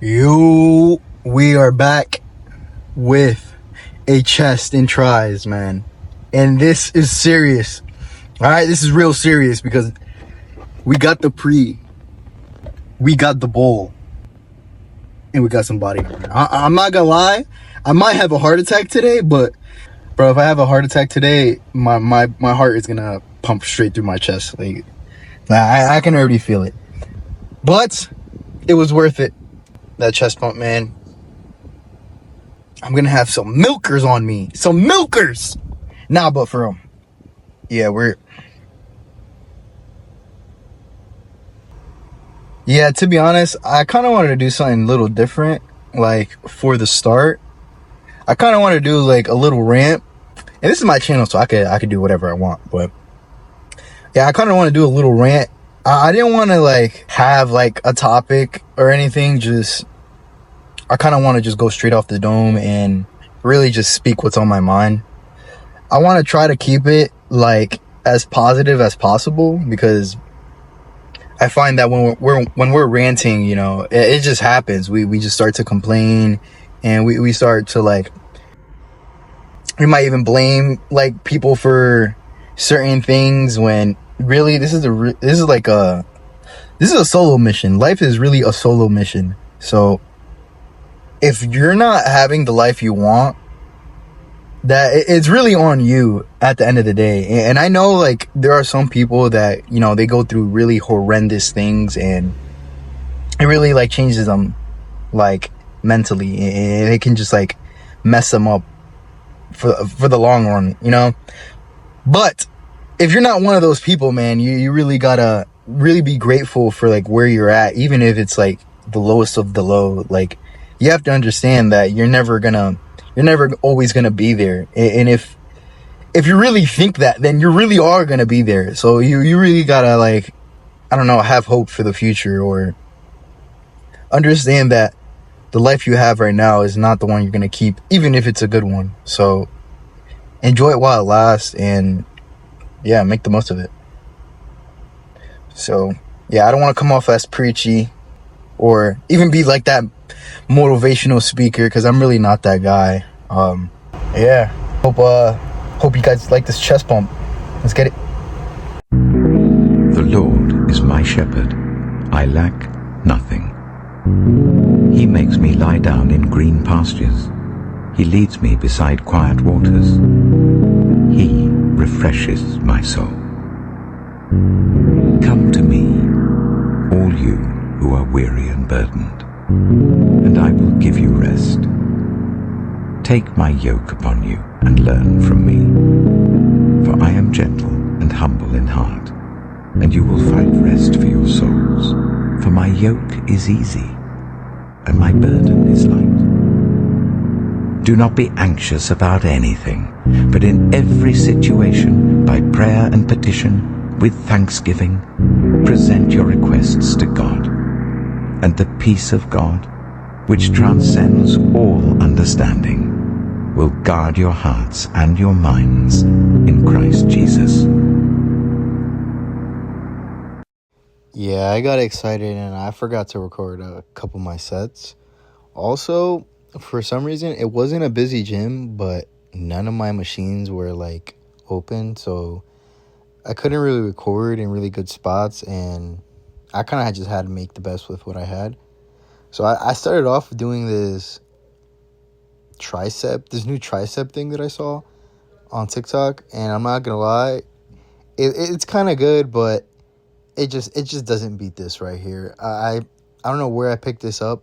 Yo, we are back with a chest and tries, man. And this is serious. Alright, this is real serious because we got the pre, we got the bowl, and we got some body. I'm not gonna lie, I might have a heart attack today, but bro, if I have a heart attack today, my heart is gonna pump straight through my chest. Like I can already feel it. But it was worth it. That chest pump, man. I'm gonna have some milkers on me. Some milkers! Nah, but for real. Yeah, to be honest, I kind of wanted to do something a little different. Like, for the start, I kind of want to do, like, a little rant. And this is my channel, so I could do whatever I want. But, yeah, I kind of want to do a little rant. I didn't want to, like, have, like, a topic or anything. I kind of want to just go straight off the dome and really just speak what's on my mind. I want to try to keep it, like, as positive as possible, because I find that when we're ranting, you know, it just happens. We just start to complain, and we start to, like, we might even blame, like, people for certain things when really this is a solo mission. Life is really a solo mission. So if you're not having the life you want, that it's really on you at the end of the day. And I know, like, there are some people that, you know, they go through really horrendous things and it really, like, changes them, like, mentally, and it can just, like, mess them up for the long run, you know. But if you're not one of those people, man, you really gotta really be grateful for, like, where you're at, even if it's, like, the lowest of the low. Like, you have to understand that you're never always gonna be there. And if you really think that, then you really are gonna be there. So you really gotta, like, I don't know, have hope for the future, or understand that the life you have right now is not the one you're gonna keep, even if it's a good one. So enjoy it while it lasts, and yeah, make the most of it. So yeah, I don't want to come off as preachy or even be like that motivational speaker, because I'm really not that guy. Yeah, hope you guys like this chest pump. Let's get it. The Lord is my shepherd, I lack nothing. He makes me lie down in green pastures. He leads me beside quiet waters. He refreshes my soul. Come to me, all you who are weary and burdened, and I will give you rest. Take my yoke upon you and learn from me, for I am gentle and humble in heart, and you will find rest for your souls. For my yoke is easy, and my burden is light. Do not be anxious about anything, but in every situation, by prayer and petition, with thanksgiving, present your requests to God. And the peace of God, which transcends all understanding, will guard your hearts and your minds in Christ Jesus. Yeah, I got excited and I forgot to record a couple of my sets. Also, for some reason, it wasn't a busy gym, but none of my machines were, like, open, so I couldn't really record in really good spots, and I kind of just had to make the best with what I had. So I started off doing this new tricep thing that I saw on TikTok, and I'm not gonna lie, it's kind of good, but it just doesn't beat this right here. I don't know where I picked this up,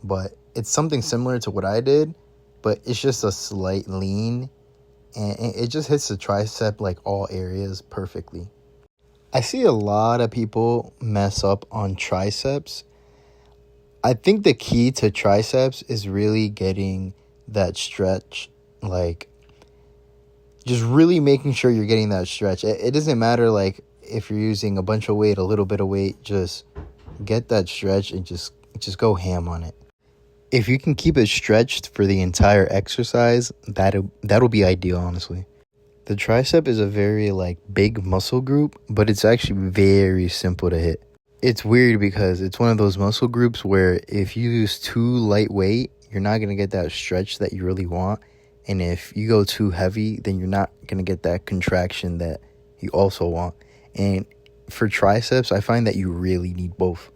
but it's something similar to what I did, but it's just a slight lean, and it just hits the tricep, like, all areas perfectly. I see a lot of people mess up on triceps. I think the key to triceps is really getting that stretch, like, just really making sure you're getting that stretch. It doesn't matter, like, if you're using a bunch of weight, a little bit of weight, just get that stretch and just go ham on it. If you can keep it stretched for the entire exercise, that'll be ideal, honestly. The tricep is a very, like, big muscle group, but it's actually very simple to hit. it's weird because it's one of those muscle groups where if you use too lightweight, you're not going to get that stretch that you really want. And if you go too heavy, then you're not going to get that contraction that you also want. And for triceps, I find that you really need both.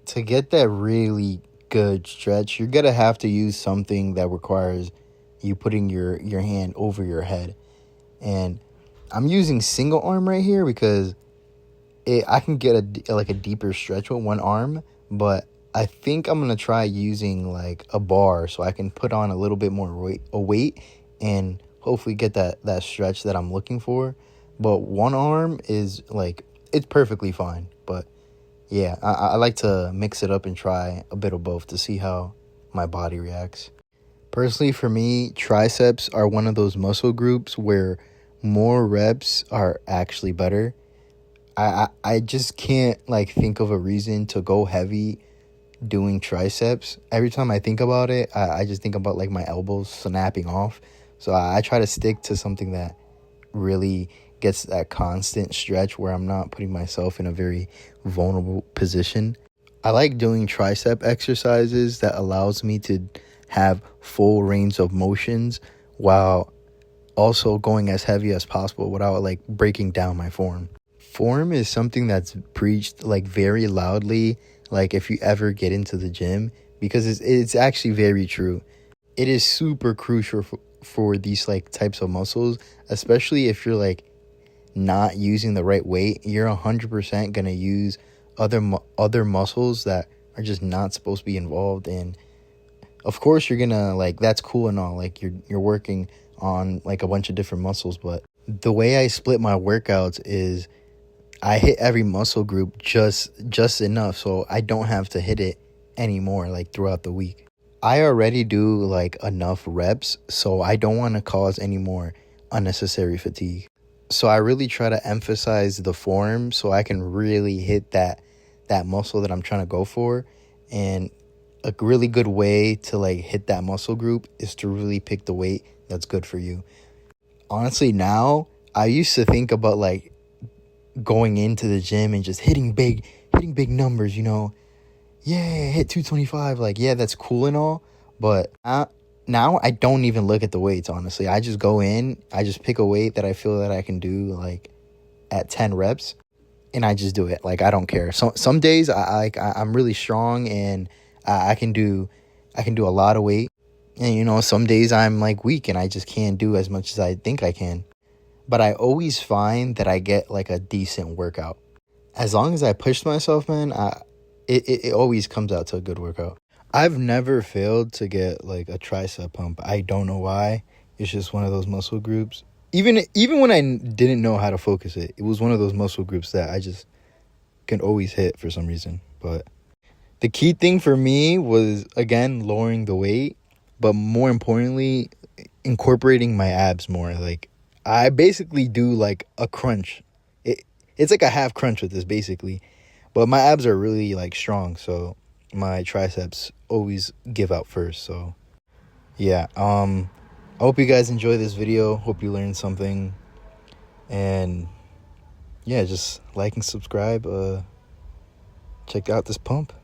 To get that really good stretch, you're going to have to use something that requires you putting your hand over your head. And I'm using single arm right here because I can get a deeper stretch with one arm, but I think I'm gonna try using like a bar so I can put on a little bit more weight and hopefully get that stretch that I'm looking for. But one arm is like, it's perfectly fine. But yeah, I like to mix it up and try a bit of both to see how my body reacts. Personally, for me, triceps are one of those muscle groups where more reps are actually better. I just can't like think of a reason to go heavy doing triceps. Every time I think about it, I just think about like my elbows snapping off. So I try to stick to something that really gets that constant stretch where I'm not putting myself in a very vulnerable position. I like doing tricep exercises that allows me to have full range of motions while also going as heavy as possible without like breaking down my form. Form is something that's preached like very loudly, like if you ever get into the gym, because it's actually very true. It is super crucial for these like types of muscles, especially if you're like not using the right weight. You're 100% gonna use other muscles that are just not supposed to be involved. And of course you're gonna like, that's cool and all, like you're working on like a bunch of different muscles, but the way I split my workouts is I hit every muscle group just enough so I don't have to hit it anymore like throughout the week. I already do like enough reps, so I don't want to cause any more unnecessary fatigue. So I really try to emphasize the form so I can really hit that muscle that I'm trying to go for. And a really good way to like hit that muscle group is to really pick the weight that's good for you. Honestly, now I used to think about like going into the gym and just hitting big numbers, yeah, hit 225, like, yeah, that's cool and all, but now I don't even look at the weights. Honestly, I just go in, I just pick a weight that I feel that I can do like at 10 reps and I just do it. Like, I don't care. So some days I'm really strong and I can do a lot of weight, and some days I'm like weak and I just can't do as much as I think I can. But I always find that I get like a decent workout. As long as I push myself, man, it always comes out to a good workout. I've never failed to get like a tricep pump. I don't know why. It's just one of those muscle groups. Even when I didn't know how to focus it, it was one of those muscle groups that I just can always hit for some reason. But the key thing for me was, again, lowering the weight, but more importantly, incorporating my abs more. Like, I basically do like a crunch. It's like a half crunch with this basically. But my abs are really like strong, so my triceps always give out first. So yeah, I hope you guys enjoy this video. Hope you learned something. And yeah, just like and subscribe. Check out this pump.